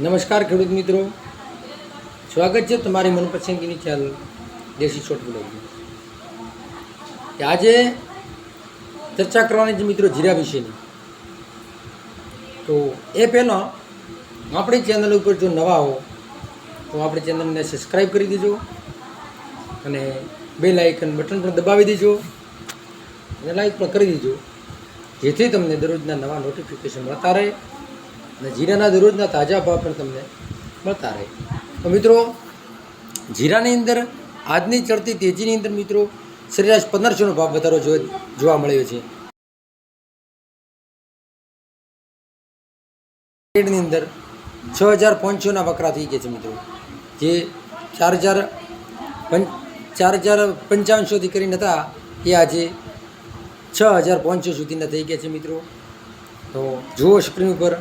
નમસ્કાર ખેડૂત મિત્રો, સ્વાગત છે તમારી મનપસંદગીની ચેનલ દેશી છોટ બ્લોગમાં. આજે ચર્ચા કરવાની છે મિત્રો જીરા વિશેની. તો એ પહેલાં આપણી ચેનલ ઉપર જો નવા હો તો આપણી ચેનલને સબસ્ક્રાઈબ કરી દેજો અને બેલ આઇકન બટન પણ દબાવી દેજો અને લાઈક પણ કરી દેજો, જેથી તમને દરરોજના નવા નોટિફિકેશન મળતા રહે અને જીરાના દરરોજના તાજા ભાવ પણ તમને મળતા રહે. તો મિત્રો, જીરાની અંદર આજની ચડતી તેજીની અંદર મિત્રો સરેરાશ 1500નો ભાવ વધારો જોવા મળ્યો છે. ની અંદર 6500ના વકરા થઈ ગયા છે મિત્રો, જે 4555 કરીને હતા એ આજે 6500 સુધીના થઈ ગયા છે મિત્રો. તો જુઓ સ્ક્રીન ઉપર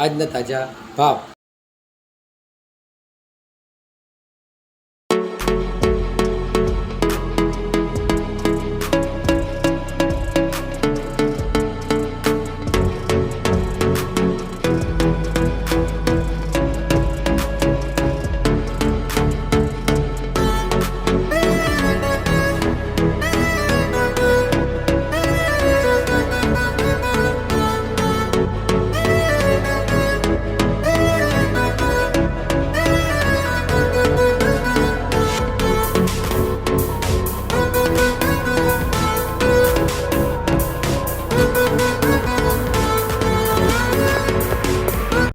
આજના તાજા ભાવ.